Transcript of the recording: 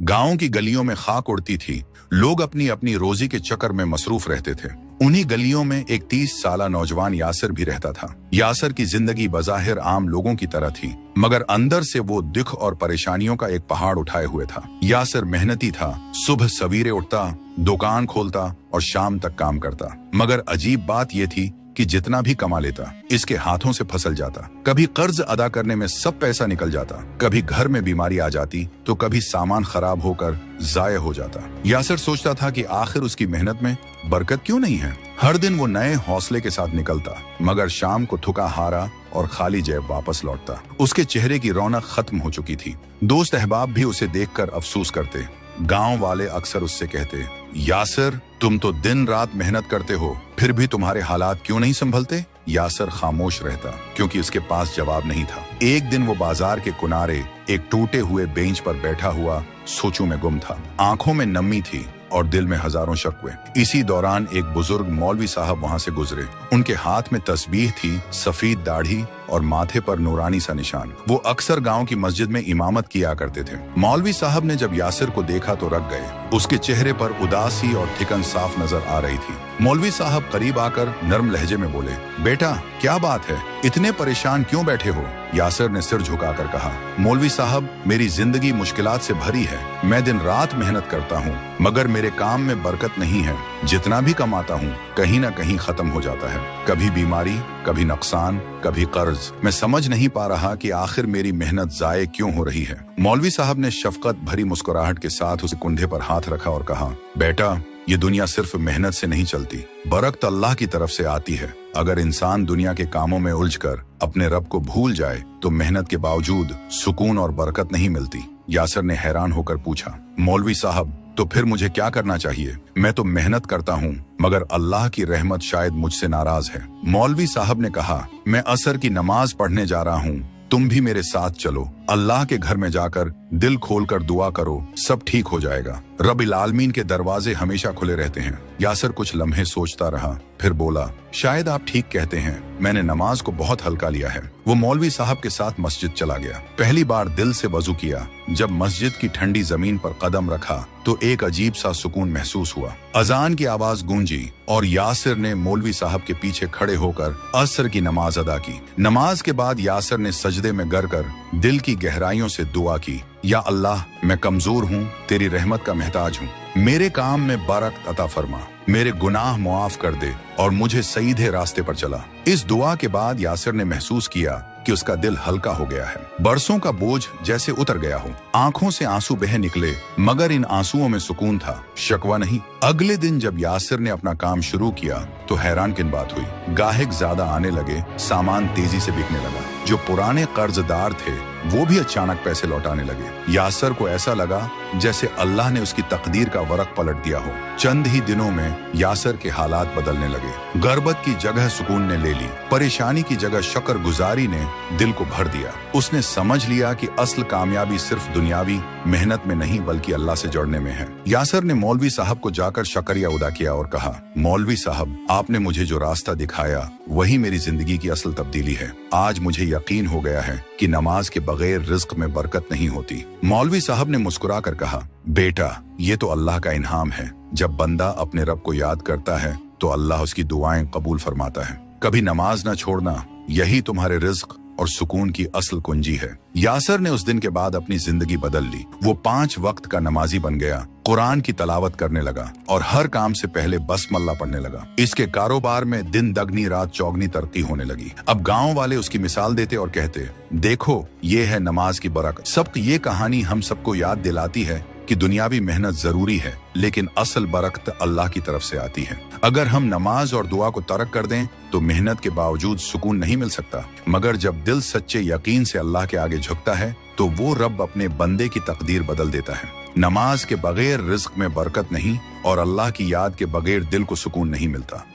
गांव की गलियों में खाक उड़ती थी। लोग अपनी अपनी रोजी के चक्कर में मसरूफ रहते थे। उन्हीं गलियों में एक 30 साला नौजवान यासिर भी रहता था। यासिर की जिंदगी बज़ाहिर आम लोगों की तरह थी, मगर अंदर से वो दुख और परेशानियों का एक पहाड़ उठाए हुए था। यासिर मेहनती था, सुबह सवेरे उठता, दुकान खोलता और शाम तक काम करता। मगर अजीब बात यह थी कि जितना भी कमा लेता, इसके हाथों से फसल जाता। कभी कर्ज अदा करने में सब पैसा निकल जाता, कभी घर में बीमारी आ जाती, तो कभी सामान खराब होकर जाया हो जाता। यासिर सोचता था कि आखिर उसकी मेहनत में बरकत क्यों नहीं है। हर दिन वो नए हौसले के साथ निकलता, मगर शाम को थका हारा और खाली जेब वापस लौटता। उसके चेहरे की रौनक खत्म हो चुकी थी। दोस्त अहबाब भी उसे देखकर अफसोस करते। गांव वाले अक्सर उससे कहते, यासिर, तुम तो दिन रात मेहनत करते हो, फिर भी तुम्हारे हालात क्यों नहीं संभलते। यासिर खामोश रहता, क्योंकि उसके पास जवाब नहीं था। एक दिन वो बाजार के किनारे एक टूटे हुए बेंच पर बैठा हुआ सोचों में गुम था। आंखों में नमी थी और दिल में हजारों शक हुए। इसी दौरान एक बुजुर्ग मौलवी साहब वहां से गुजरे। उनके हाथ में तस्बीह थी, सफेद दाढ़ी और माथे पर नूरानी सा निशान। वो अक्सर गांव की मस्जिद में इमामत किया करते थे। मौलवी साहब ने जब यासिर को देखा तो रख गए। उसके चेहरे पर उदासी और थिकन साफ नजर आ रही थी। मौलवी साहब करीब आकर नरम लहजे में बोले, बेटा क्या बात है, इतने परेशान क्यों बैठे हो। यासिर ने सिर झुकाकर कहा, मौलवी साहब, मेरी जिंदगी मुश्किलात से भरी है। मैं दिन रात मेहनत करता हूँ, मगर मेरे काम में बरकत नहीं है। जितना भी कमाता हूँ कहीं ना कहीं खत्म हो जाता है। कभी बीमारी, कभी नुकसान, कभी कर्ज। मैं समझ नहीं पा रहा कि आखिर मेरी मेहनत जाये क्यों हो रही है। मौलवी साहब ने शफकत भरी मुस्कुराहट के साथ उसे कंधे पर हाथ रखा और कहा, बेटा, ये दुनिया सिर्फ मेहनत से नहीं चलती, बरकत अल्लाह की तरफ से आती है। अगर इंसान दुनिया के कामों में उलझकर अपने रब को भूल जाए तो मेहनत के बावजूद सुकून और बरकत नहीं मिलती। यासिर ने हैरान होकर पूछा, मौलवी साहब, तो फिर मुझे क्या करना चाहिए। मैं तो मेहनत करता हूँ, मगर अल्लाह की रहमत शायद मुझसे नाराज है। मौलवी साहब ने कहा, मैं असर की नमाज पढ़ने जा रहा हूँ, तुम भी मेरे साथ चलो। अल्लाह के घर में जाकर दिल खोलकर दुआ करो, सब ठीक हो जाएगा। रब्बिल आलमीन के दरवाजे हमेशा खुले रहते हैं। यासिर कुछ लम्हे सोचता रहा, फिर बोला, शायद आप ठीक कहते हैं, मैंने नमाज को बहुत हल्का लिया है। वो मौलवी साहब के साथ मस्जिद चला गया। पहली बार दिल से वजू किया। जब मस्जिद की ठंडी जमीन पर कदम रखा तो एक अजीब सा सुकून महसूस हुआ। अजान की आवाज गूंजी और यासिर ने मौलवी साहब के पीछे खड़े होकर असर की नमाज अदा की। नमाज के बाद यासिर ने सजदे में गिर कर दिल की गहराइयों से दुआ की, या अल्लाह, मैं कमजोर हूँ, तेरी रहमत का मोहताज हूँ। मेरे काम में बरकत अता फरमा, मेरे गुनाह मुआफ कर दे और मुझे सीधे रास्ते पर चला। इस दुआ के बाद यासिर ने महसूस किया कि उसका दिल हल्का हो गया है। बरसों का बोझ जैसे उतर गया हो। आंखों से आंसू बह निकले, मगर इन आंसुओं में सुकून था, शकवा नहीं। अगले दिन जब यासिर ने अपना काम शुरू किया तो हैरान किन बात हुई। गाहक ज्यादा आने लगे, सामान तेजी से बिकने लगा। जो पुराने कर्जदार थे वो भी अचानक पैसे लौटाने लगे। यासिर को ऐसा लगा जैसे अल्लाह ने उसकी तकदीर का वरक पलट दिया हो। चंद ही दिनों में यासिर के हालात बदलने लगे। गर्बत की जगह सुकून ने ले ली, परेशानी की जगह शुक्रगुजारी ने दिल को भर दिया। उसने समझ लिया कि असल कामयाबी सिर्फ दुनियावी मेहनत में नहीं बल्कि अल्लाह से जुड़ने में है। यासिर ने मौलवी साहब को जाकर शुक्रिया अदा किया और कहा, मौलवी साहब, आपने मुझे जो रास्ता दिखाया वही मेरी जिंदगी की असल तब्दीली है। आज मुझे यकीन हो गया है कि नमाज के बगैर रिज्क में बरकत नहीं होती। मौलवी साहब ने मुस्कुरा कर कहा, बेटा, ये तो अल्लाह का इनाम है। जब बंदा अपने रब को याद करता है तो अल्लाह उसकी दुआएं कबूल फरमाता है। कभी नमाज न छोड़ना, यही तुम्हारे रिज्क और सुकून की असल कुंजी है। यासिर ने उस दिन के बाद अपनी जिंदगी बदल ली। वो 5 वक्त का नमाजी बन गया, कुरान की तलावत करने लगा और हर काम से पहले बसमल्ला पढ़ने लगा। इसके कारोबार में दिन दगनी रात चौगनी तरक्की होने लगी। अब गांव वाले उसकी मिसाल देते और कहते, देखो, ये है नमाज की बरकत। सबक ये कहानी हम सबको याद दिलाती है कि दुनियावी मेहनत जरूरी है, लेकिन असल बरकत अल्लाह की तरफ से आती है। अगर हम नमाज और दुआ को तर्क कर दें तो मेहनत के बावजूद सुकून नहीं मिल सकता, मगर जब दिल सच्चे यकीन से अल्लाह के आगे झुकता है तो वो रब अपने बंदे की तकदीर बदल देता है। नमाज के बगैर रिज्क में बरकत नहीं और अल्लाह की याद के बगैर दिल को सुकून नहीं मिलता।